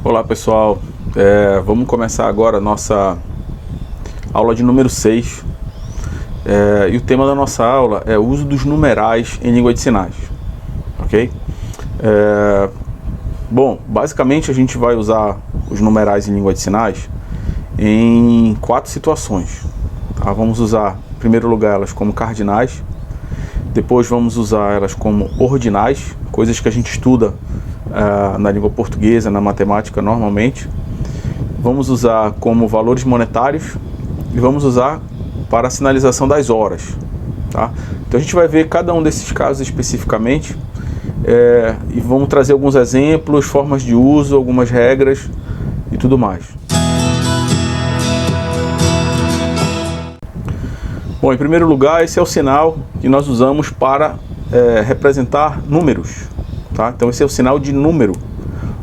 Olá pessoal, vamos começar agora a nossa aula de número 6 e o tema da nossa aula é o uso dos numerais em língua de sinais, ok? Bom, basicamente a gente vai usar os numerais em língua de sinais em 4 situações, tá? Vamos usar em primeiro lugar elas como cardinais, depois vamos usar elas como ordinais, coisas que a gente estuda na língua portuguesa, na matemática normalmente. Vamos usar como valores monetários e vamos usar para a sinalização das horas, tá? Então a gente vai ver cada um desses casos especificamente e vamos trazer alguns exemplos, formas de uso, algumas regras e tudo mais. Bom, em primeiro lugar, esse é o sinal que nós usamos para representar números, tá? Então esse é o sinal de número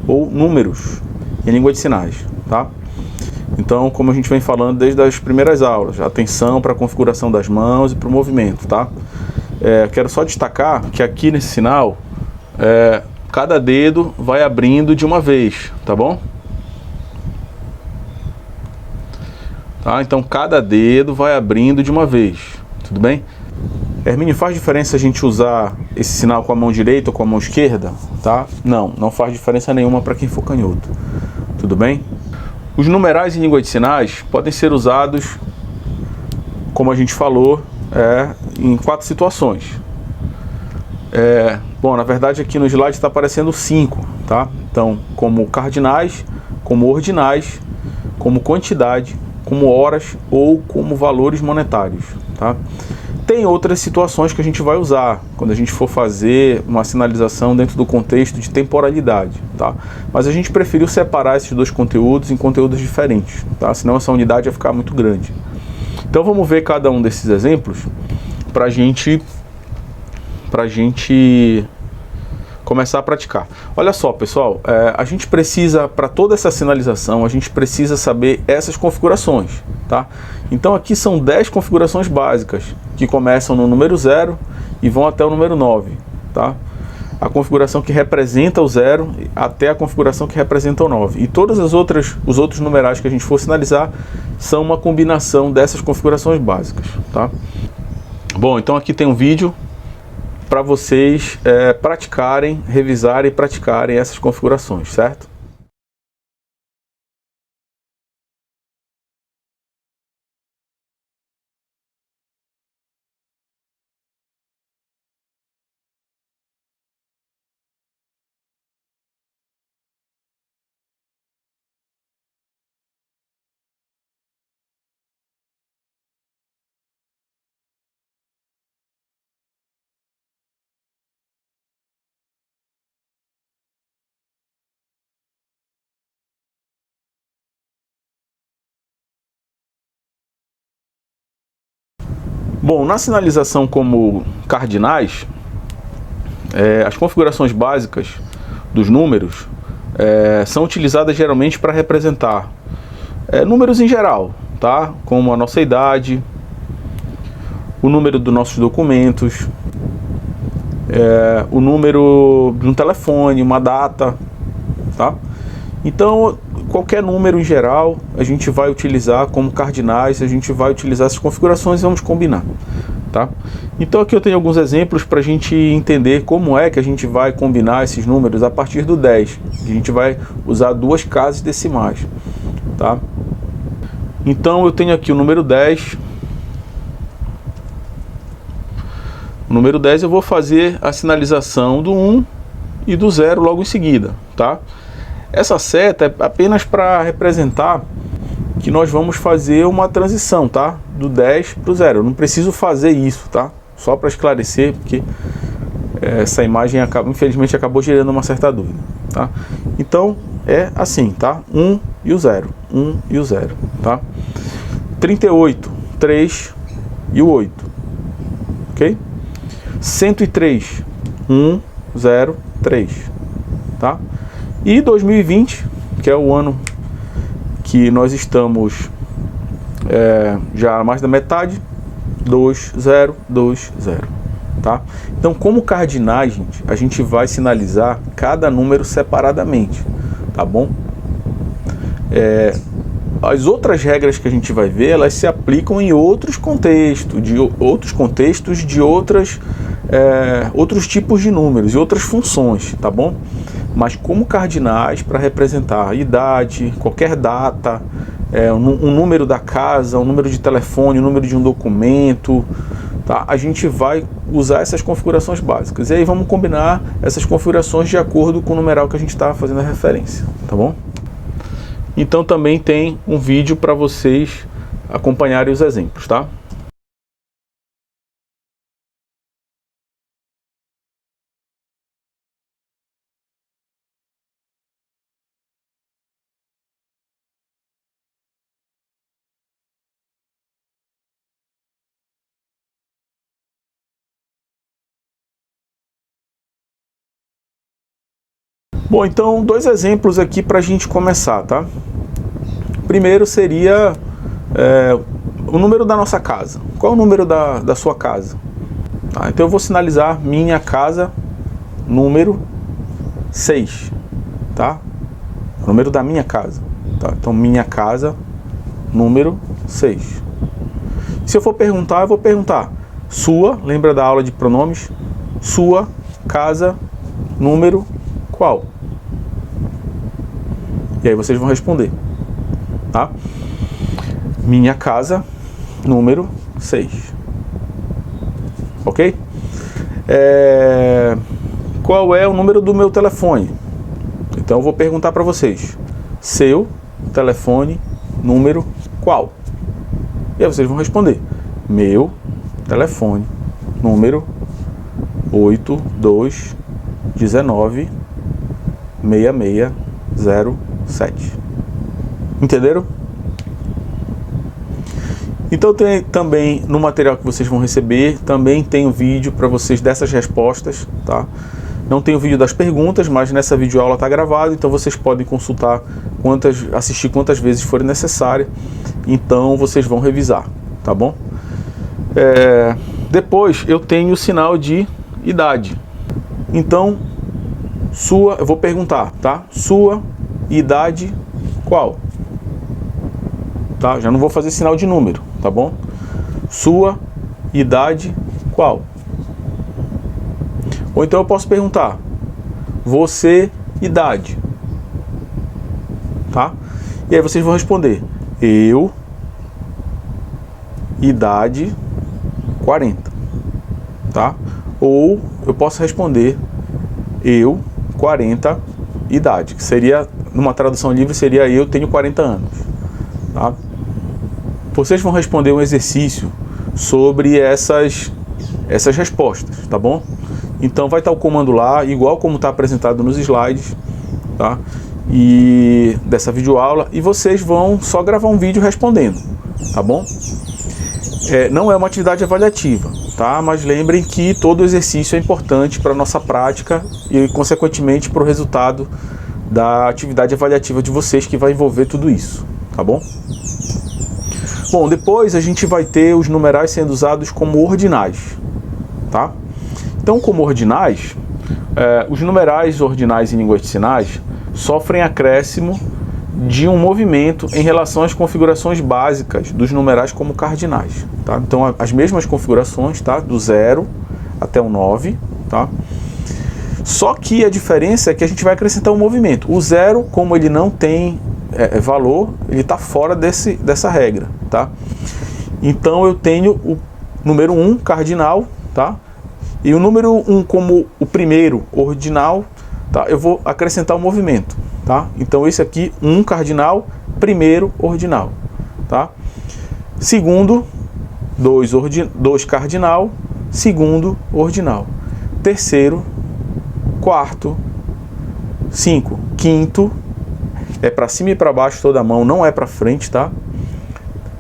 ou números em língua de sinais, tá? Então, como a gente vem falando desde as primeiras aulas, atenção para a configuração das mãos e para o movimento, tá? Quero só destacar que aqui nesse sinal, cada dedo vai abrindo de uma vez, tá bom? Tá? Então, cada dedo vai abrindo de uma vez, tudo bem? Hermínio, faz diferença a gente usar esse sinal com a mão direita ou com a mão esquerda? Tá? Não faz diferença nenhuma para quem for canhoto, tudo bem? Os numerais em língua de sinais podem ser usados, como a gente falou, em 4 situações. Bom, na verdade aqui no slide está aparecendo 5, tá? Então, como cardinais, como ordinais, como quantidade, como horas ou como valores monetários, tá? Tem outras situações que a gente vai usar quando a gente for fazer uma sinalização dentro do contexto de temporalidade, tá? Mas a gente preferiu separar esses dois conteúdos em conteúdos diferentes, tá? Senão essa unidade ia ficar muito grande. Então vamos ver cada um desses exemplos para a gente começar a praticar. Olha só, pessoal, a gente precisa, para toda essa sinalização, a gente precisa saber essas configurações, tá? Então aqui são 10 configurações básicas, que começam no número 0 e vão até o número 9, tá? A configuração que representa o 0 até a configuração que representa o 9. E todas os outros numerais que a gente for sinalizar são uma combinação dessas configurações básicas, tá? Bom, então aqui tem um vídeo para vocês praticarem, revisarem e praticarem essas configurações, certo? Bom, na sinalização como cardinais, as configurações básicas dos números são utilizadas geralmente para representar números em geral, tá? Como a nossa idade, o número dos nossos documentos, o número de um telefone, uma data, tá? Então, qualquer número em geral, a gente vai utilizar como cardinais, a gente vai utilizar essas configurações e vamos combinar, tá? Então aqui eu tenho alguns exemplos para a gente entender como é que a gente vai combinar esses números a partir do 10. A gente vai usar 2 casas decimais, tá? Então eu tenho aqui o número 10. O número 10 eu vou fazer a sinalização do 1 e do 0 logo em seguida, tá? Essa seta é apenas para representar que nós vamos fazer uma transição, tá? Do 10 para o 0. Eu não preciso fazer isso, tá? Só para esclarecer, porque essa imagem infelizmente acabou gerando uma certa dúvida, tá? Então é assim, tá? 1 e o 0, 1 e o 0, tá? 38, 3 e o 8, ok? 103, 1, 0, 3, tá? E 2020, que é o ano que nós estamos já mais da metade, 2, 0, 2, 0, tá? Então, como cardinais, gente, a gente vai sinalizar cada número separadamente, tá bom? As outras regras que a gente vai ver, elas se aplicam em outros contextos, de outros tipos de números e outras funções, tá bom? Mas como cardinais, para representar idade, qualquer data, um número da casa, um número de telefone, um número de um documento, tá? A gente vai usar essas configurações básicas. E aí vamos combinar essas configurações de acordo com o numeral que a gente está fazendo a referência, tá bom? Então também tem um vídeo para vocês acompanharem os exemplos, tá? Bom, então 2 exemplos aqui para a gente começar, tá? Primeiro seria o número da nossa casa. Qual é o número da sua casa? Tá, então eu vou sinalizar minha casa, número 6, tá? O número da minha casa. Tá? Então minha casa, número 6. Se eu for perguntar, eu vou perguntar sua, lembra da aula de pronomes? Sua casa, número qual? E aí vocês vão responder, tá? Minha casa, número 6. Ok? Qual é o número do meu telefone? Então eu vou perguntar para vocês. Seu telefone, número qual? E aí vocês vão responder. Meu telefone, número 82196607. Entenderam? Então tem também no material que vocês vão receber, também tem um vídeo para vocês dessas respostas, tá? Não tem o vídeo das perguntas, mas nessa videoaula está gravado, então vocês podem consultar assistir quantas vezes for necessário. Então vocês vão revisar, tá bom? Depois eu tenho o sinal de idade. Então eu vou perguntar, tá? Sua idade qual? Tá? Já não vou fazer sinal de número, tá bom? Sua idade qual? Ou então eu posso perguntar, você idade? Tá? E aí vocês vão responder, eu idade 40, tá? Ou eu posso responder, eu 40 idade, que seria, numa tradução livre, seria eu tenho 40 anos, tá? Vocês vão responder um exercício sobre essas respostas, tá bom? Então vai estar o comando lá, igual como está apresentado nos slides, tá? E dessa videoaula, e vocês vão só gravar um vídeo respondendo, tá bom? Não é uma atividade avaliativa, tá? Mas lembrem que todo exercício é importante para a nossa prática e, consequentemente, para o resultado da atividade avaliativa de vocês, que vai envolver tudo isso, tá bom? Bom, depois a gente vai ter os numerais sendo usados como ordinais, tá? Então, como ordinais, os numerais ordinais em línguas de sinais sofrem acréscimo de um movimento em relação às configurações básicas dos numerais como cardinais, tá? Então, as mesmas configurações, tá? Do 0 até o 9, tá? Só que a diferença é que a gente vai acrescentar um movimento. O 0, como ele não tem valor, ele está fora dessa regra, tá? Então eu tenho o número 1 cardinal, tá? E o número 1 como o primeiro ordinal, tá? Eu vou acrescentar um movimento, tá? Então esse aqui, 1 cardinal, primeiro ordinal, tá? Segundo, 2 cardinal, segundo ordinal. Terceiro, quarto, 5, quinto, é para cima e para baixo toda a mão, não é para frente, tá?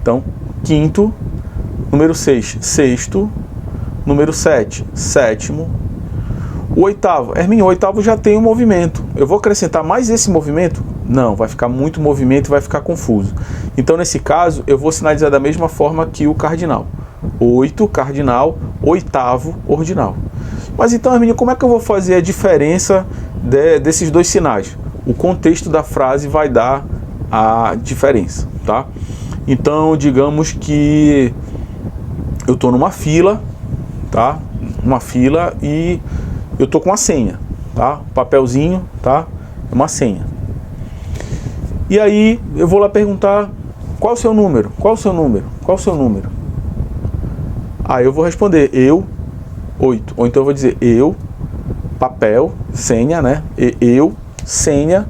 Então, quinto, número 6, sexto, número 7, sétimo. O oitavo, Herminho, o oitavo já tem um movimento. Eu vou acrescentar mais esse movimento? Não, vai ficar muito movimento e vai ficar confuso. Então, nesse caso, eu vou sinalizar da mesma forma que o cardinal. 8, cardinal, oitavo, ordinal. Mas então, Herminho, como é que eu vou fazer a diferença desses dois sinais? O contexto da frase vai dar a diferença, tá? Então, digamos que eu estou numa fila, tá? Uma fila e eu estou com uma senha, tá? Papelzinho, tá? É uma senha. E aí eu vou lá perguntar: qual o seu número? Qual o seu número? Qual o seu número? Aí eu vou responder: eu, 8. Ou então eu vou dizer: eu, papel, senha, né? Eu, senha,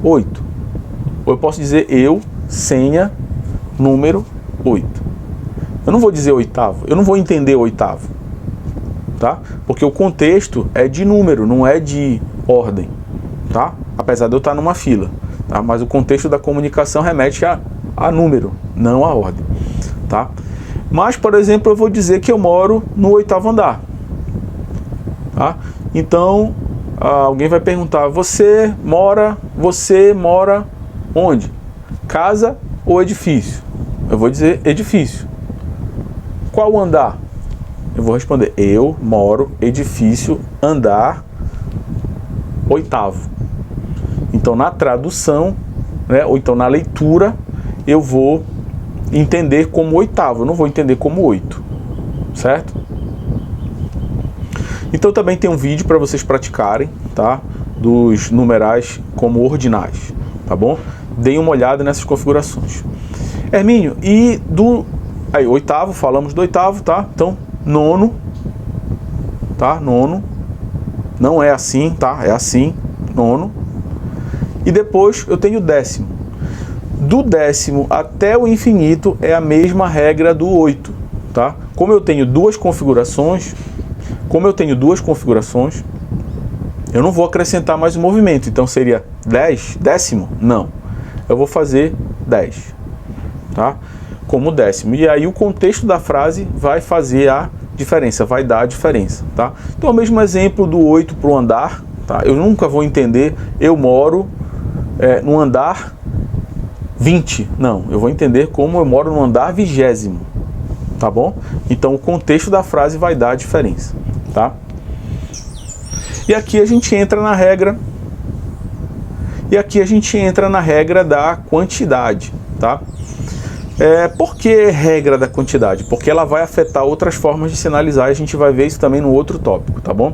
8. Ou eu posso dizer: eu, senha, número 8. Eu não vou dizer oitavo, eu não vou entender oitavo, tá? Porque o contexto é de número, não é de ordem, tá? Apesar de eu estar numa fila, tá? Mas o contexto da comunicação remete a número, não a ordem, tá? Mas, por exemplo, eu vou dizer que eu moro no 8º andar, tá? Então, alguém vai perguntar: você mora onde? Casa ou edifício? Eu vou dizer edifício. Qual andar? Eu vou responder: eu moro edifício andar 8º. Então, na tradução, né, ou então na leitura, eu vou entender como 8º, eu não vou entender como 8, certo? Então também tem um vídeo para vocês praticarem, tá? Dos numerais como ordinais, tá bom? Deem uma olhada nessas configurações. Hermínio, e do... Aí, 8º, falamos do 8º, tá? Então, 9º, tá? 9º. Não é assim, tá? É assim, 9º. E depois eu tenho 10º. Do 10º até o infinito é a mesma regra do 8, tá? Como eu tenho duas configurações, eu não vou acrescentar mais um movimento. Então seria 10, 10º? Não. Eu vou fazer 10, tá? Como 10º. E aí o contexto da frase vai fazer a diferença, vai dar a diferença, tá? Então o mesmo exemplo do 8 para o andar, tá? Eu nunca vou entender: eu moro no andar 20. Não, eu vou entender como eu moro no andar 20º, tá bom? Então o contexto da frase vai dar a diferença, tá? E aqui a gente entra na regra. Da quantidade, tá? Por que regra da quantidade? Porque ela vai afetar outras formas de sinalizar e a gente vai ver isso também no outro tópico, tá bom?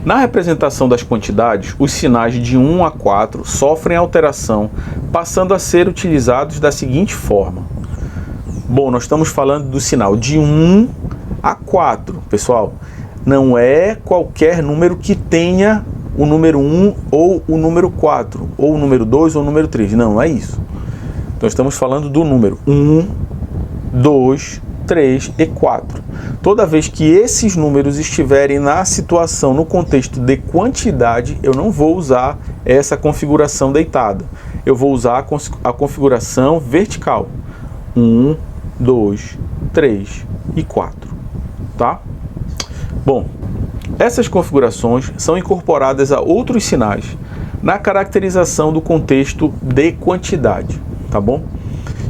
Na representação das quantidades, os sinais de 1 a 4 sofrem alteração, passando a ser utilizados da seguinte forma. Bom, nós estamos falando do sinal de 1 a 4, pessoal. Não é qualquer número que tenha o número 1 ou o número 4, ou o número 2 ou o número 3. Não é isso. Então estamos falando do número 1, 2, 3 e 4. Toda vez que esses números estiverem na situação, no contexto de quantidade, eu não vou usar essa configuração deitada. Eu vou usar a configuração vertical. 1, 2, 3 e 4. Tá? Bom, essas configurações são incorporadas a outros sinais na caracterização do contexto de quantidade. Tá bom?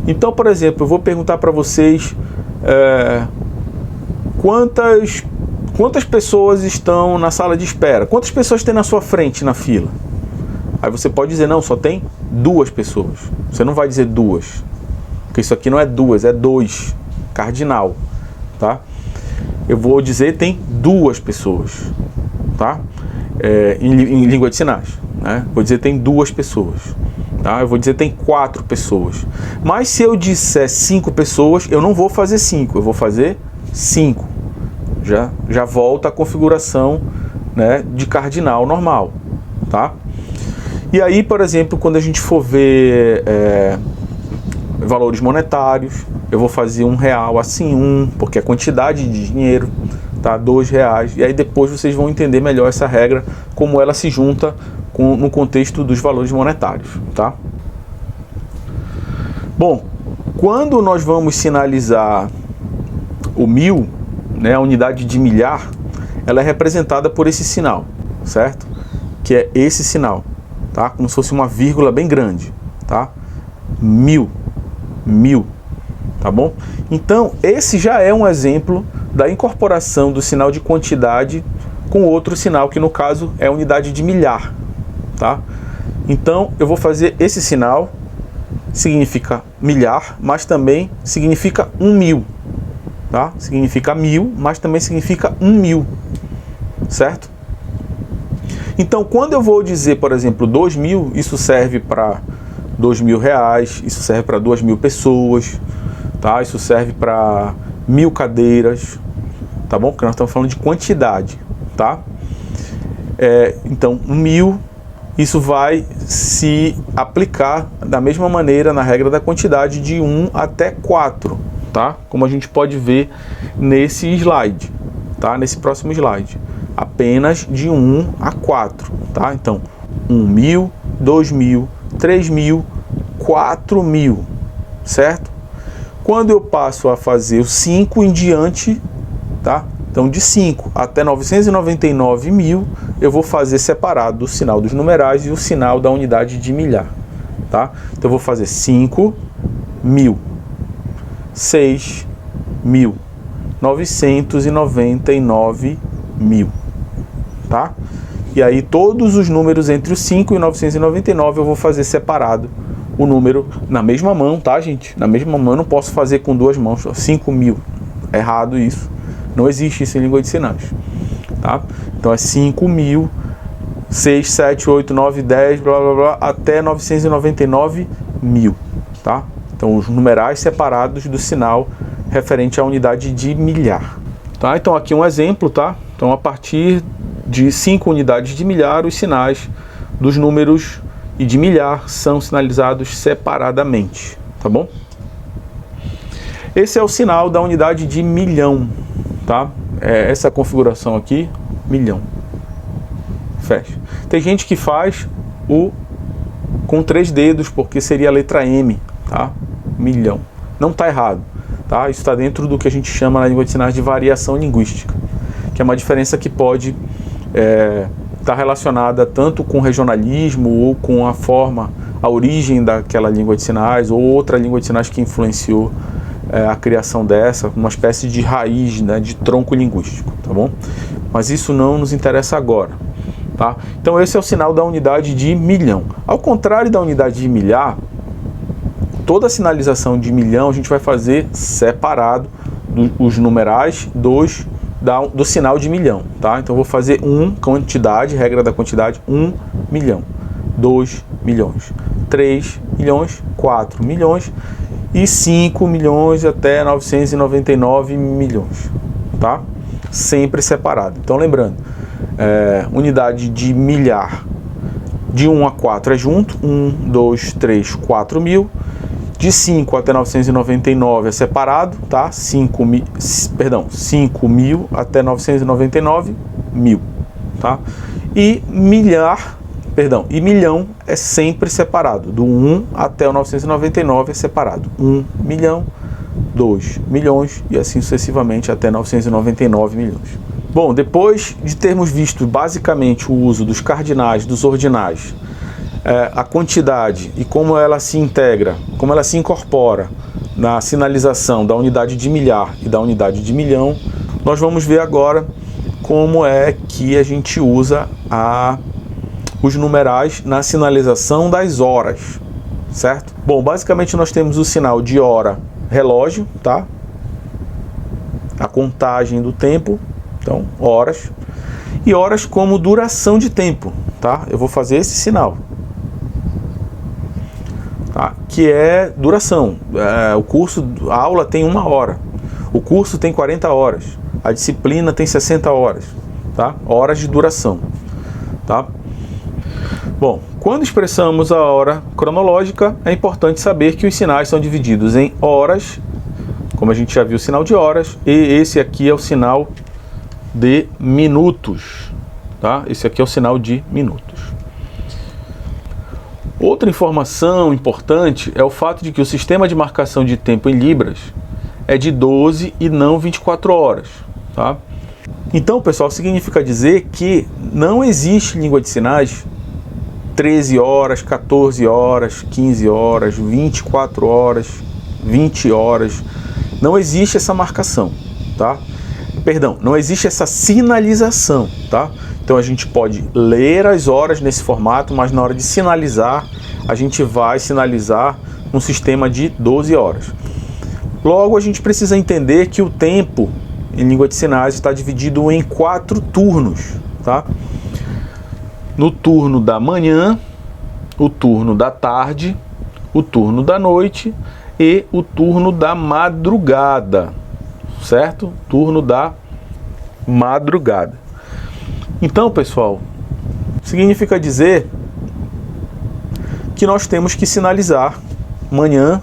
Então, por exemplo, eu vou perguntar para vocês quantas pessoas estão na sala de espera? Quantas pessoas tem na sua frente na fila? Aí você pode dizer: não, só tem 2 pessoas. Você não vai dizer 2, porque isso aqui não é 2, é 2, cardinal, tá? Eu vou dizer: tem 2 pessoas, tá? Em língua de sinais, né? Vou dizer: tem 2 pessoas. Tá? Eu vou dizer: tem 4 pessoas. Mas se eu disser 5 pessoas, eu não vou fazer 5, eu vou fazer 5. Já volta a configuração, né, de cardinal normal, tá? E aí, por exemplo, quando a gente for ver valores monetários, eu vou fazer R$1 assim, porque é quantidade de dinheiro, tá? R$2. E aí depois vocês vão entender melhor essa regra, como ela se junta no contexto dos valores monetários, tá? Bom, quando nós vamos sinalizar o 1000, né, a unidade de milhar, ela é representada por esse sinal, certo? Que é esse sinal, tá? Como se fosse uma vírgula bem grande, tá? 1000, tá bom? Então, esse já é um exemplo da incorporação do sinal de quantidade com outro sinal, que no caso é a unidade de milhar, tá? Então, eu vou fazer esse sinal, significa milhar, mas também significa 1.000, tá? Significa 1.000, mas também significa 1.000, certo? Então, quando eu vou dizer, por exemplo, 2.000, isso serve para R$2.000, isso serve para 2.000 pessoas, tá? Isso serve para 1.000 cadeiras, tá bom? Porque nós estamos falando de quantidade, tá? Então, 1.000, isso vai se aplicar da mesma maneira na regra da quantidade de 1 até 4, tá? Como a gente pode ver nesse slide, tá? Nesse próximo slide. Apenas de 1 a 4, tá? Então, 1.000, 2.000, 3.000, 4.000, certo? Quando eu passo a fazer o 5 em diante, tá? Então, de 5 até 999.000, eu vou fazer separado o sinal dos numerais e o sinal da unidade de milhar, tá? Então, eu vou fazer 5.000, 6.000, 999.000, tá? E aí, todos os números entre os 5 e 999 eu vou fazer separado o número na mesma mão, tá, gente? Na mesma mão, eu não posso fazer com duas mãos, 5.000, é errado isso. Não existe isso em língua de sinais, tá? Então é 5.000, 6, 7, 8, 9, 10, blá blá blá, até 999.000, tá? Então os numerais separados do sinal referente à unidade de milhar, tá? Então aqui um exemplo, tá? Então a partir de 5 unidades de milhar, os sinais dos números e de milhar são sinalizados separadamente, tá bom? Esse é o sinal da unidade de milhão, tá? Essa configuração aqui, milhão. Fecha. Tem gente que faz com 3 dedos, porque seria a letra M, tá? Milhão. Não está errado, tá? Isso está dentro do que a gente chama na língua de sinais de variação linguística, que é uma diferença que pode estar relacionada tanto com regionalismo ou com a origem daquela língua de sinais ou outra língua de sinais que influenciou a criação dessa, uma espécie de raiz, né, de tronco linguístico, tá bom? Mas isso não nos interessa agora, tá? Então esse é o sinal da unidade de milhão. Ao contrário da unidade de milhar, toda a sinalização de milhão a gente vai fazer separado os numerais do sinal de milhão, tá? Então eu vou fazer quantidade, regra da quantidade, 1 milhão, 2 milhões, 3 milhões, 4 milhões e 5 milhões até 999 milhões, tá? Sempre separado. Então lembrando, unidade de milhar de 1 a 4 é junto, 1, 2, 3, 4 mil. De 5 até 999 é separado, tá? 5.000 até 999.000, tá? E milhão é sempre separado. Do 1 até o 999 é separado. 1 milhão, 2 milhões e assim sucessivamente até 999 milhões. Bom, depois de termos visto basicamente o uso dos cardinais, dos ordinais, a quantidade e como ela se integra, como ela se incorpora na sinalização da unidade de milhar e da unidade de milhão, nós vamos ver agora como é que a gente usa os numerais na sinalização das horas, certo? Bom, basicamente nós temos o sinal de hora relógio, tá? A contagem do tempo, então horas, e horas como duração de tempo, tá? Eu vou fazer esse sinal, tá? Que é duração. A aula tem 1 hora, o curso tem 40 horas, a disciplina tem 60 horas, tá? Horas de duração, tá? Bom, quando expressamos a hora cronológica, é importante saber que os sinais são divididos em horas, como a gente já viu o sinal de horas, e esse aqui é o sinal de minutos, tá? Esse aqui é o sinal de minutos. Outra informação importante é o fato de que o sistema de marcação de tempo em libras é de 12 e não 24 horas, tá? Então, pessoal, significa dizer que não existe língua de sinais 13 horas, 14 horas, 15 horas, 24 horas, 20 horas. Não existe essa marcação, tá? Perdão, não existe essa sinalização, tá? Então a gente pode ler as horas nesse formato, mas na hora de sinalizar, a gente vai sinalizar num sistema de 12 horas. Logo, a gente precisa entender que o tempo em língua de sinais está dividido em 4 turnos, tá? No turno da manhã, o turno da tarde, o turno da noite e o turno da madrugada, certo? Turno da madrugada. Então, pessoal, significa dizer que nós temos que sinalizar manhã,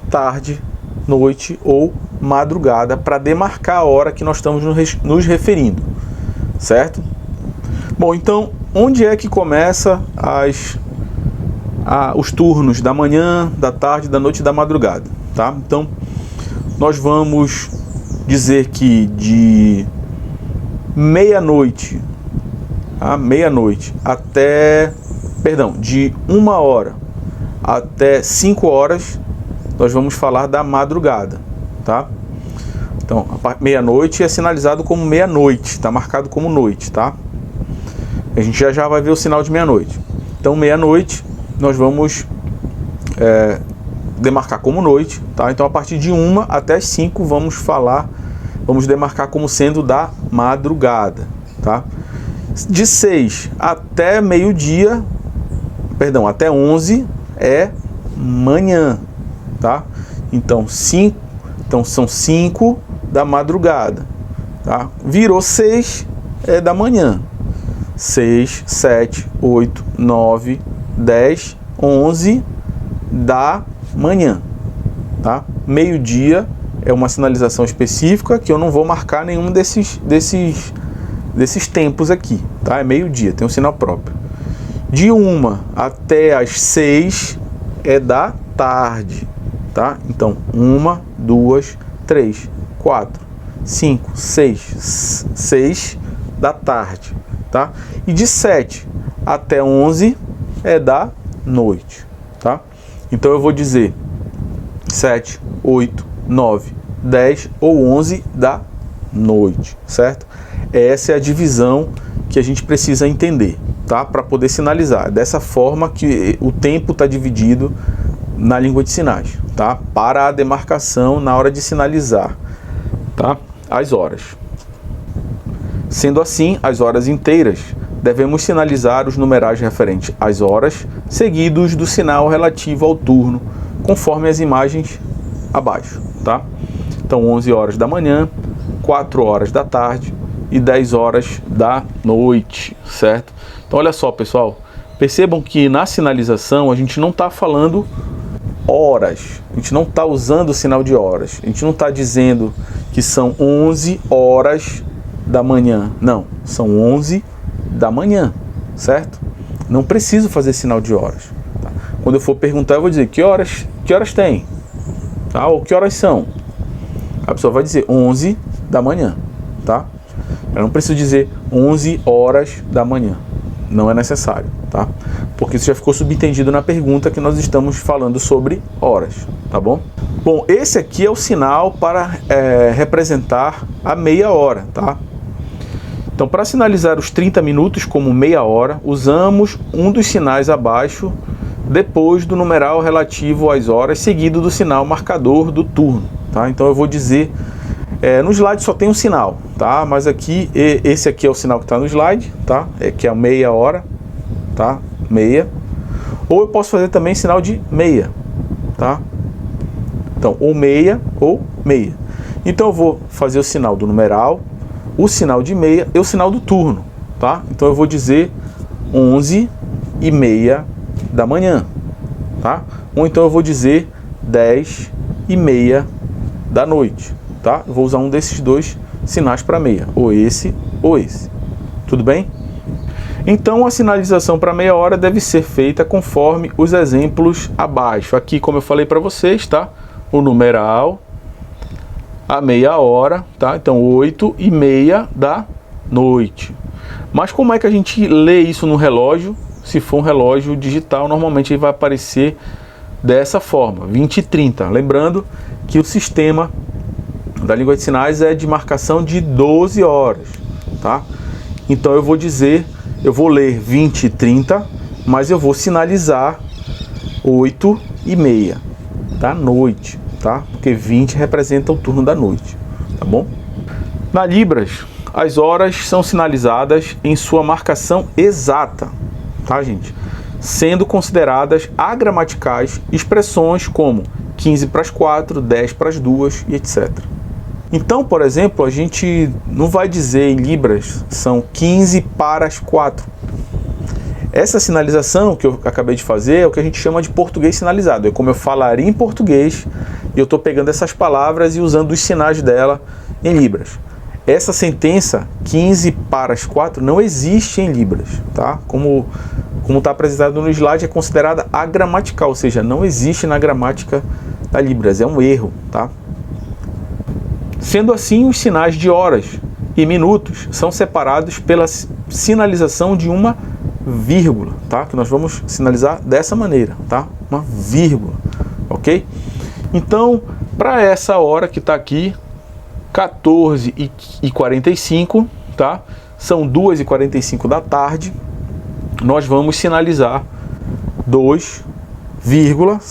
tarde, noite ou madrugada para demarcar a hora que nós estamos nos referindo, certo? Bom, então, onde é que começa os turnos da manhã, da tarde, da noite e da madrugada, tá? Então, nós vamos dizer que de meia-noite, de 1 hora até 5 horas, nós vamos falar da madrugada, tá? Então, meia-noite é sinalizado como meia-noite, está marcado como noite, tá? A gente já vai ver o sinal de meia-noite. Então, meia-noite, nós vamos demarcar como noite, tá? Então, a partir de 1 até as 5, vamos demarcar como sendo da madrugada, tá? De 6 até meio-dia, até 11 é manhã, tá? Então, são 5 da madrugada, tá? Virou 6 é da manhã. 6, 7, 8, 9, 10, 11 da manhã, tá? Meio-dia é uma sinalização específica que eu não vou marcar nenhum desses tempos aqui, tá? É meio-dia, tem um sinal próprio. De 1 até as 6 é da tarde, tá? Então, 1, 2, 3, 4, 5, 6 da tarde, tá? E de 7 até 11 é da noite, tá? Então eu vou dizer 7, 8, 9, 10 ou 11 da noite, certo? Essa é a divisão que a gente precisa entender, tá? Para poder sinalizar. Dessa forma que o tempo está dividido na língua de sinais, tá? Para a demarcação na hora de sinalizar, tá? As horas. Sendo assim, as horas inteiras, devemos sinalizar os numerais referentes às horas, seguidos do sinal relativo ao turno, conforme as imagens abaixo, tá? Então, 11 horas da manhã, 4 horas da tarde e 10 horas da noite, certo? Então, olha só, pessoal, percebam que na sinalização a gente não está falando horas, a gente não está usando o sinal de horas, a gente não está dizendo que são 11 horas da manhã, não, são 11 da manhã, certo? Não preciso fazer sinal de horas, tá? Quando eu for perguntar, eu vou dizer que horas tem, tá? Ou que horas são? A pessoa vai dizer 11 da manhã, tá? Eu não preciso dizer 11 horas da manhã, não é necessário, tá? Porque isso já ficou subentendido na pergunta que nós estamos falando sobre horas, tá bom? Bom, esse aqui é o sinal para representar a meia hora, tá? Então, para sinalizar os 30 minutos como meia hora, usamos um dos sinais abaixo, depois do numeral relativo às horas, seguido do sinal marcador do turno, tá? Então, eu vou dizer, no slide só tem um sinal, tá? Mas aqui, esse aqui é o sinal que está no slide, tá? Que é a meia hora, tá? Meia. Ou eu posso fazer também sinal de meia, tá? Então, ou meia ou meia. Então, eu vou fazer o sinal do numeral, o sinal de meia e o sinal do turno, tá? Então eu vou dizer 11h30 da manhã, tá? Ou então eu vou dizer 10h30 da noite, tá? Eu vou usar um desses dois sinais para meia, ou esse, tudo bem? Então a sinalização para meia hora deve ser feita conforme os exemplos abaixo. Aqui, como eu falei para vocês, tá? O numeral, a meia hora, tá? Então 8h30 da noite. Mas como é que a gente lê isso no relógio? Se for um relógio digital, normalmente ele vai aparecer dessa forma, 20h30. Lembrando que o sistema da língua de sinais é de marcação de 12 horas, tá? Então eu vou ler 20h30, mas eu vou sinalizar 8h30, da noite, tá? Porque 20 representa o turno da noite, tá bom? Na Libras, as horas são sinalizadas em sua marcação exata, tá, gente? Sendo consideradas agramaticais expressões como 15 para as 4, 10 para as 2 e etc. Então, por exemplo, a gente não vai dizer em Libras são 15 para as 4. Essa sinalização que eu acabei de fazer é o que a gente chama de português sinalizado. É como eu falaria em português e eu estou pegando essas palavras e usando os sinais dela em Libras. Essa sentença 15 para as 4 não existe em Libras, tá? Como está apresentado no slide, é considerada agramatical, ou seja, não existe na gramática da Libras, é um erro, tá? Sendo assim, os sinais de horas e minutos são separados pela sinalização de uma vírgula, tá? Que nós vamos sinalizar dessa maneira, tá? Uma vírgula, ok? Então, para essa hora que está aqui, 14h45, tá? São 2h45 da tarde, nós vamos sinalizar 2,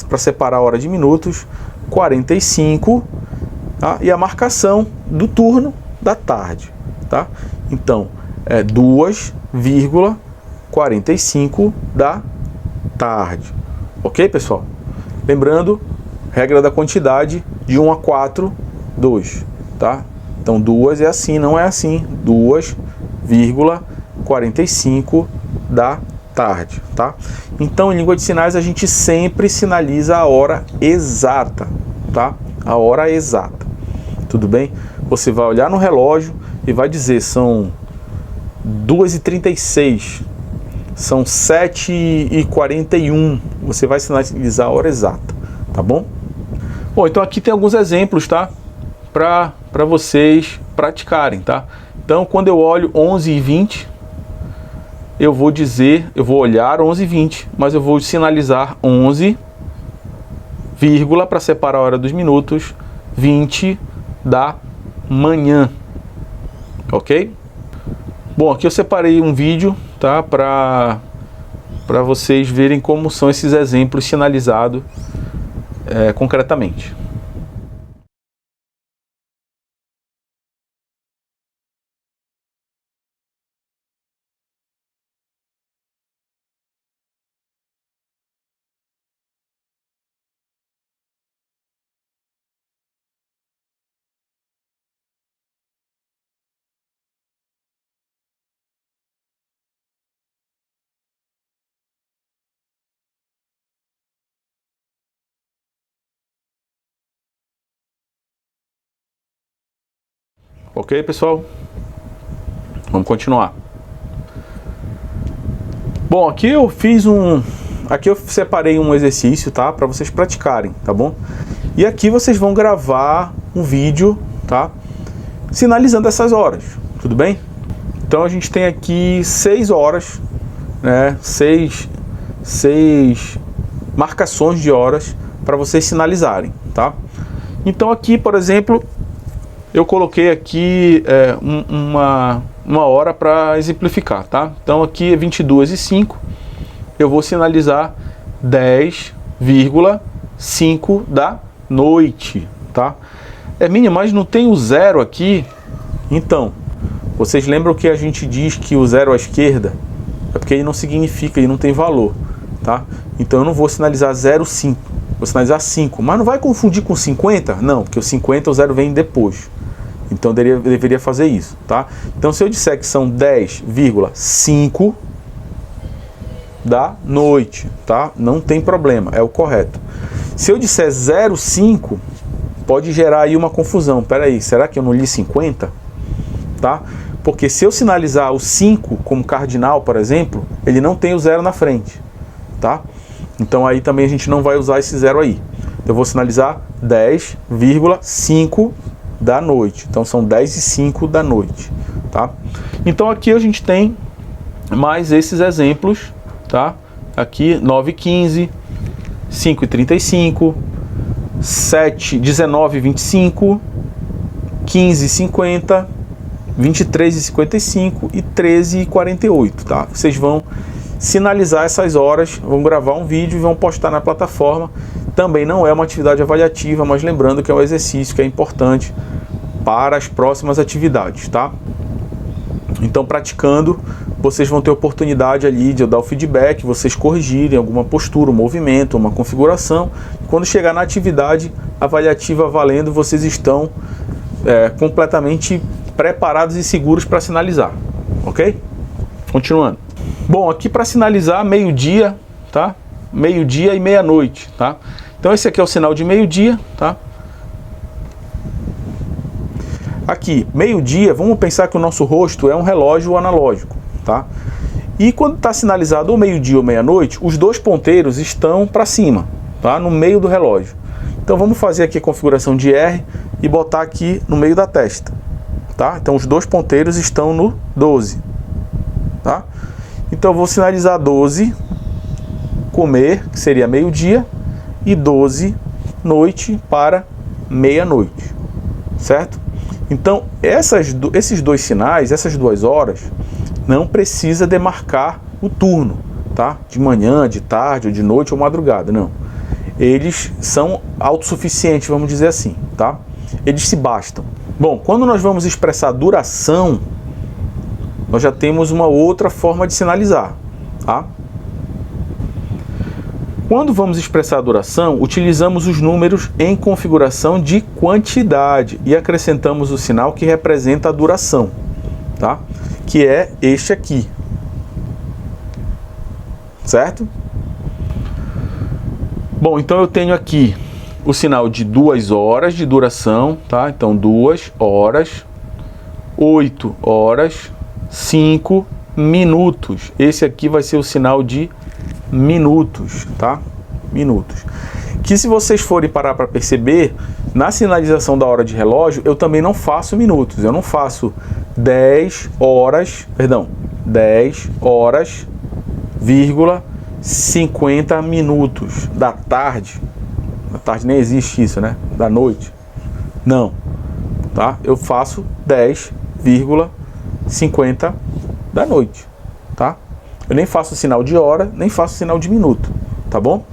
para separar a hora de minutos, 45, tá? E a marcação do turno da tarde, tá? Então, é 2,45 da tarde, ok, pessoal? Lembrando, regra da quantidade de 1 a 4, 2, tá? Então 2 é assim, não é assim, 2,45 da tarde, tá? Então em língua de sinais a gente sempre sinaliza a hora exata, tá? A hora exata, tudo bem? Você vai olhar no relógio e vai dizer são 2h36, são 7h41, você vai sinalizar a hora exata, tá bom? Bom, então aqui tem alguns exemplos, tá? Para vocês praticarem, tá? Então, quando eu olho 11h20, eu vou olhar 11h20, mas eu vou sinalizar 11, para separar a hora dos minutos, 20 da manhã, ok? Bom, aqui eu separei um vídeo, tá? Para vocês verem como são esses exemplos sinalizados concretamente. Ok, pessoal? Vamos continuar. Bom, aqui eu separei um exercício, tá? Para vocês praticarem, tá bom? E aqui vocês vão gravar um vídeo, tá? Sinalizando essas horas, tudo bem? Então a gente tem aqui 6 horas, né? 6 marcações de horas para vocês sinalizarem, tá? Então aqui, por exemplo, eu coloquei aqui uma hora para exemplificar, tá? Então aqui é 22h05, eu vou sinalizar 10,5 da noite, tá? É mínimo, mas não tem o zero aqui. Então, vocês lembram que a gente diz que o zero à esquerda é porque ele não significa, ele não tem valor, tá? Então eu não vou sinalizar 0,5, vou sinalizar 5, mas não vai confundir com 50? Não, porque o 50 o zero vem depois. Então eu deveria fazer isso, tá? Então se eu disser que são 10,5 da noite, tá? Não tem problema, é o correto. Se eu disser 0,5, pode gerar aí uma confusão. Pera aí, será que eu não li 50? Tá? Porque se eu sinalizar o 5 como cardinal, por exemplo, ele não tem o zero na frente, tá? Então aí também a gente não vai usar esse zero aí. Eu vou sinalizar 10,5 da noite. Então são 10h05 da noite, tá? Então aqui a gente tem mais esses exemplos, tá? Aqui 9h15, 5h35, 19h25, 15h50, 23h55 e 13h48, tá? Vocês vão sinalizar essas horas, vão gravar um vídeo e vão postar na plataforma. também não é uma atividade avaliativa, mas lembrando que é um exercício que é importante para as próximas atividades, tá? Então, praticando, vocês vão ter oportunidade ali de eu dar o feedback, vocês corrigirem alguma postura, um movimento, uma configuração. Quando chegar na atividade avaliativa valendo, vocês estão completamente preparados e seguros para sinalizar, ok? Continuando. Bom, aqui para sinalizar, meio-dia, tá? Meio-dia e meia-noite, tá? Então esse aqui é o sinal de meio-dia, tá? Aqui, meio-dia, vamos pensar que o nosso rosto é um relógio analógico, tá? E quando está sinalizado ou meio-dia ou meia-noite, os dois ponteiros estão para cima, tá? No meio do relógio. Então vamos fazer aqui a configuração de R e botar aqui no meio da testa, tá? Então os dois ponteiros estão no 12, tá? Então eu vou sinalizar 12, comer, que seria meio-dia, e 12, noite, para meia-noite, certo? Então, esses dois sinais, essas 2 horas, não precisa demarcar o turno, tá? De manhã, de tarde, ou de noite, ou madrugada, não. Eles são autossuficientes, vamos dizer assim, tá? Eles se bastam. Bom, quando nós vamos expressar duração, nós já temos uma outra forma de sinalizar, tá? Quando vamos expressar a duração, utilizamos os números em configuração de quantidade e acrescentamos o sinal que representa a duração, tá? Que é este aqui, certo? Bom, então eu tenho aqui o sinal de 2 horas de duração, tá? Então 2 horas, 8 horas, 5 minutos. Esse aqui vai ser o sinal de minutos, tá? Minutos. Que se vocês forem parar para perceber, na sinalização da hora de relógio, eu também não faço minutos. Eu não faço 10 horas, 50 minutos da tarde. Da tarde nem existe isso, né? Da noite. Não, tá? Eu faço 10,50 da noite, tá? Eu nem faço sinal de hora, nem faço sinal de minuto, tá bom?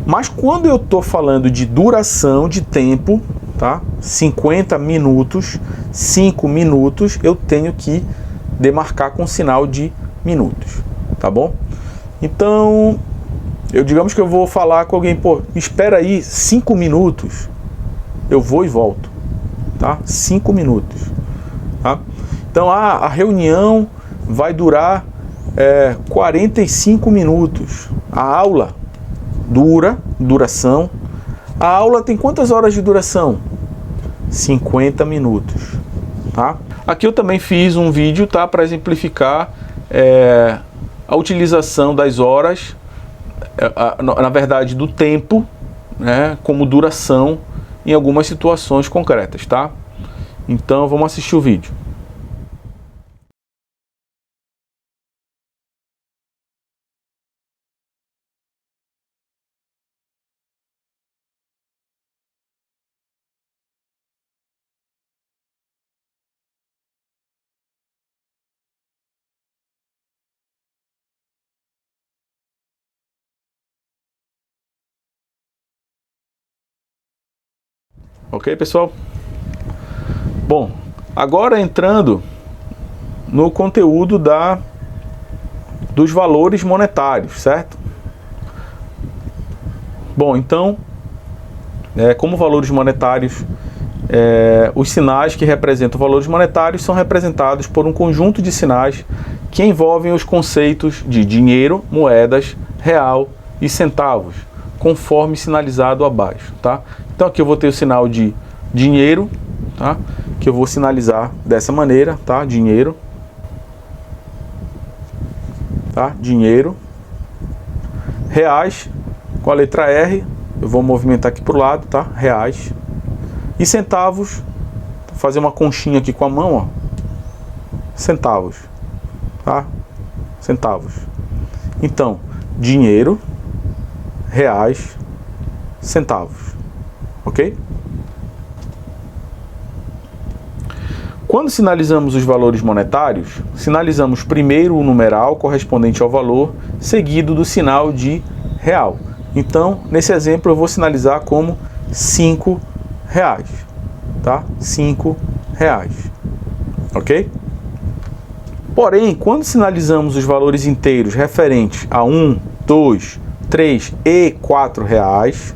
Mas quando eu tô falando de duração de tempo, tá? 50 minutos, 5 minutos, eu tenho que demarcar com sinal de minutos, tá bom? Então, digamos que eu vou falar com alguém, pô, espera aí 5 minutos, eu vou e volto, tá? 5 minutos, tá? Então, a reunião vai durar 45 minutos. A aula duração. A aula tem quantas horas de duração? 50 minutos, tá? Aqui eu também fiz um vídeo, tá, para exemplificar a utilização das horas, na verdade do tempo, né, como duração em algumas situações concretas, tá? Então vamos assistir o vídeo. Ok, pessoal? Bom, agora entrando no conteúdo dos valores monetários, certo? Bom, então, como valores monetários, os sinais que representam valores monetários são representados por um conjunto de sinais que envolvem os conceitos de dinheiro, moedas, real e centavos, conforme sinalizado abaixo, tá? Então aqui eu vou ter o sinal de dinheiro, tá? Que eu vou sinalizar dessa maneira, tá? Dinheiro, tá? Dinheiro. Reais, com a letra R, eu vou movimentar aqui para o lado, tá? Reais. E centavos, vou fazer uma conchinha aqui com a mão, ó. Centavos, tá? Centavos. Então, dinheiro, reais, centavos. Ok? Quando sinalizamos os valores monetários, sinalizamos primeiro o numeral correspondente ao valor, seguido do sinal de real. Então, nesse exemplo, eu vou sinalizar como R$5, tá? R$5, ok? Porém, quando sinalizamos os valores inteiros referentes a 1, 2, 3 e R$4,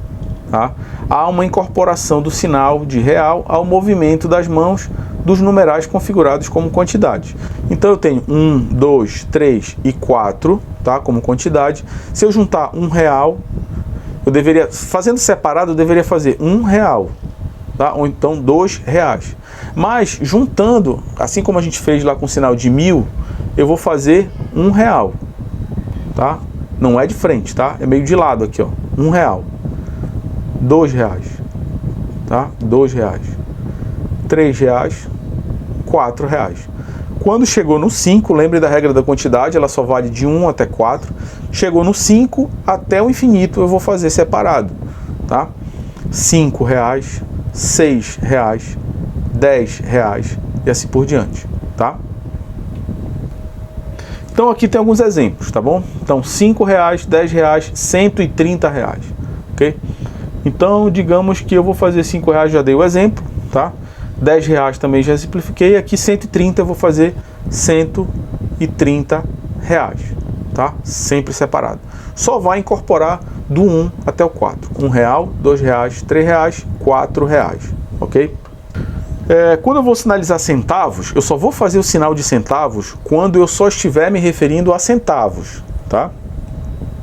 tá? Há uma incorporação do sinal de real ao movimento das mãos dos numerais configurados como quantidade. Então eu tenho 1, 2, 3 e 4, tá? Como quantidade. Se eu juntar R$1, eu deveria, fazendo separado, eu deveria fazer R$1, tá? Ou então R$2. Mas juntando, assim como a gente fez lá com o sinal de 1000, eu vou fazer R$1, tá? Não é de frente, tá? É meio de lado aqui, ó. R$1. R$2, tá? R$2. R$3, R$4. Quando chegou no 5, lembre da regra da quantidade, ela só vale de 1 até 4. Chegou no 5, até o infinito eu vou fazer separado, tá? R$5, R$6, R$10 e assim por diante, tá? Então aqui tem alguns exemplos, tá bom? Então R$5, R$10, R$130, ok? Então digamos que eu vou fazer R$5, já dei o exemplo, tá? R$10 também já simplifiquei, aqui 130 eu vou fazer R$130, tá? Sempre separado. Só vai incorporar do 1 até o 4. R$1, R$2, R$3, R$4, ok? Quando eu vou sinalizar centavos, eu só vou fazer o sinal de centavos quando eu só estiver me referindo a centavos, tá?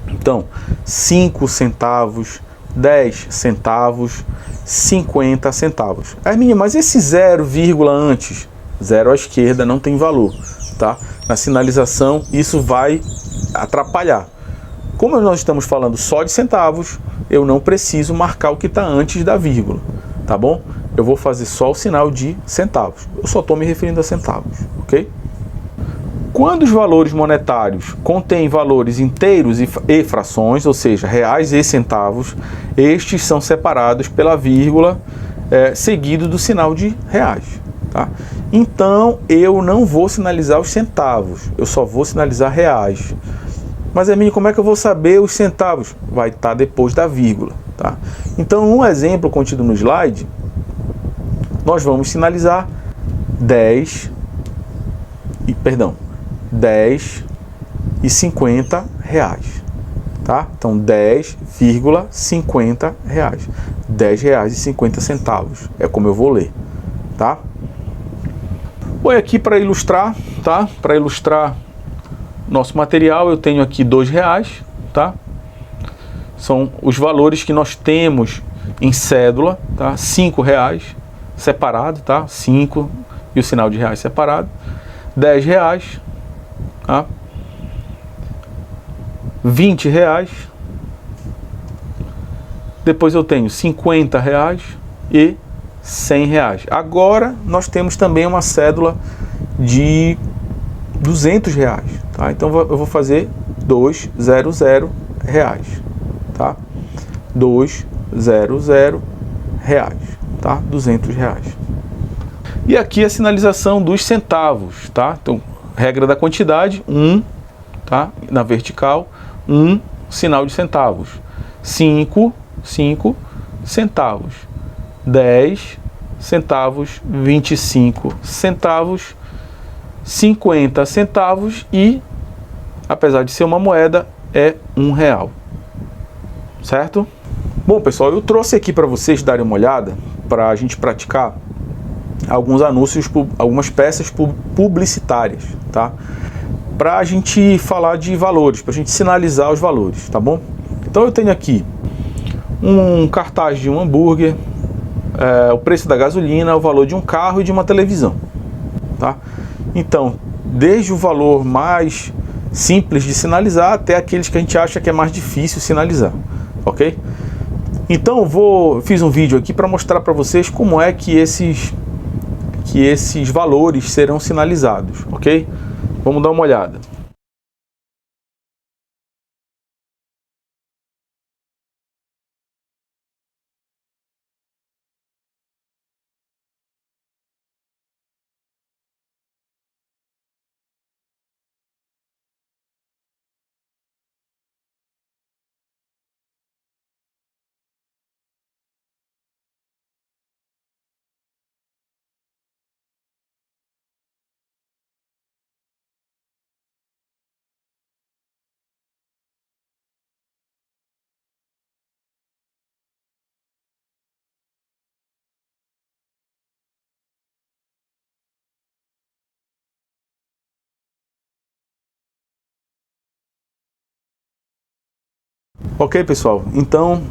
Então, 5 centavos, 10 centavos, 50 centavos. Aí, menino, mas esse 0, antes, 0 à esquerda, não tem valor, tá? Na sinalização, isso vai atrapalhar. Como nós estamos falando só de centavos, eu não preciso marcar o que está antes da vírgula, tá bom? Eu vou fazer só o sinal de centavos. Eu só estou me referindo a centavos, ok? Quando os valores monetários contêm valores inteiros e frações, ou seja, reais e centavos, estes são separados pela vírgula seguido do sinal de reais, tá? Então, eu não vou sinalizar os centavos, eu só vou sinalizar reais. Mas, Emílio, como é que eu vou saber os centavos? Vai estar depois da vírgula, tá? Então, um exemplo contido no slide, nós vamos sinalizar 10 e 50 reais, tá? Então, 10,50 reais. R$10,50 é como eu vou ler, tá? Bom, aqui para ilustrar, tá? Para ilustrar nosso material, eu tenho aqui R$2, tá? São os valores que nós temos em cédula, tá? R$5 separado, tá? 5 e o sinal de reais separado. R$10, tá? R$20. Depois eu tenho R$50 e R$100. Agora nós temos também uma cédula de R$200, tá? Então eu vou fazer R$200, tá? R$200, tá? R$200. E aqui a sinalização dos centavos, tá? Então, regra da quantidade, 1, tá? Na vertical, 1, sinal de centavos. 5 centavos. 10 centavos, 25 centavos, 50 centavos e, apesar de ser uma moeda, é R$1, certo? Bom, pessoal, eu trouxe aqui para vocês darem uma olhada, para a gente praticar alguns anúncios, algumas peças publicitárias, tá? Para a gente falar de valores, para a gente sinalizar os valores, tá bom? Então eu tenho aqui um cartaz de um hambúrguer, o preço da gasolina, o valor de um carro e de uma televisão, tá? Então, desde o valor mais simples de sinalizar até aqueles que a gente acha que é mais difícil sinalizar, ok? Então, fiz um vídeo aqui para mostrar para vocês como é que esses valores serão sinalizados, ok? Vamos dar uma olhada. Ok, pessoal? Então,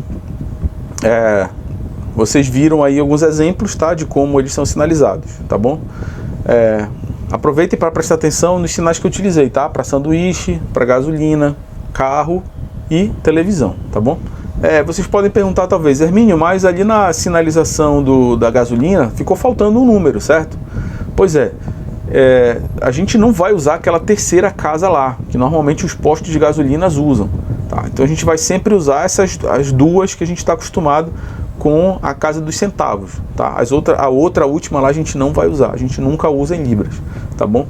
vocês viram aí alguns exemplos, tá, de como eles são sinalizados, tá bom? Aproveitem para prestar atenção nos sinais que eu utilizei, tá? Para sanduíche, para gasolina, carro e televisão, tá bom? Vocês podem perguntar talvez, Hermínio, mas ali na sinalização da gasolina ficou faltando um número, certo? Pois a gente não vai usar aquela terceira casa lá, que normalmente os postos de gasolina usam, tá? Então a gente vai sempre usar as duas que a gente está acostumado com a casa dos centavos, tá? A última lá a gente não vai usar, a gente nunca usa em libras, tá bom?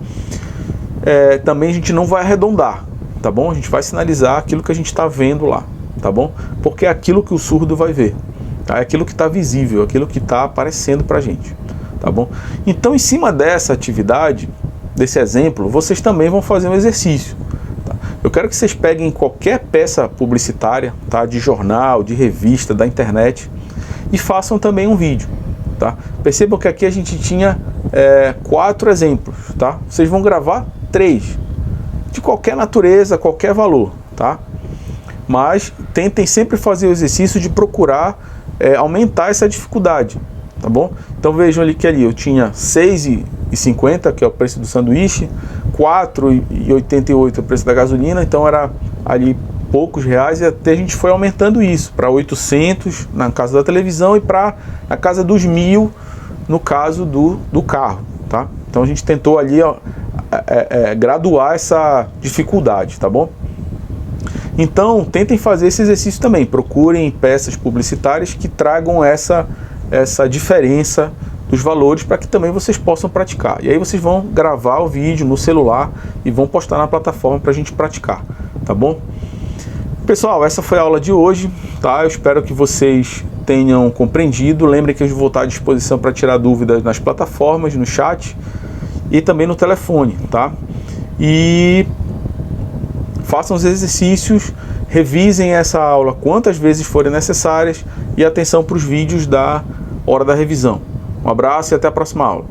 Também a gente não vai arredondar, tá bom? A gente vai sinalizar aquilo que a gente está vendo lá, tá bom? Porque é aquilo que o surdo vai ver, tá? É aquilo que está visível, aquilo que está aparecendo pra gente, tá bom? Então, em cima dessa atividade, desse exemplo, vocês também vão fazer um exercício, tá? Eu quero que vocês peguem qualquer peça publicitária, tá? De jornal, de revista, da internet, e façam também um vídeo, tá? Percebam que aqui a gente tinha 4 exemplos, tá? Vocês vão gravar 3, de qualquer natureza, qualquer valor, tá? Mas tentem sempre fazer o exercício de procurar aumentar essa dificuldade, tá bom? Então vejam ali que eu tinha R$ 6,50, que é o preço do sanduíche, R$ 4,88 é o preço da gasolina, então era ali poucos reais, e até a gente foi aumentando isso para 800 na casa da televisão e para a casa dos 1.000 no caso do carro, tá? Então a gente tentou ali graduar essa dificuldade, tá bom? Então tentem fazer esse exercício também, procurem peças publicitárias que tragam essa diferença dos valores para que também vocês possam praticar. E aí vocês vão gravar o vídeo no celular e vão postar na plataforma para a gente praticar, tá bom? Pessoal, essa foi a aula de hoje, tá? Eu espero que vocês tenham compreendido. Lembrem que eu vou estar à disposição para tirar dúvidas nas plataformas, no chat e também no telefone, tá? E façam os exercícios, revisem essa aula quantas vezes forem necessárias e atenção para os vídeos da hora da revisão. Um abraço e até a próxima aula.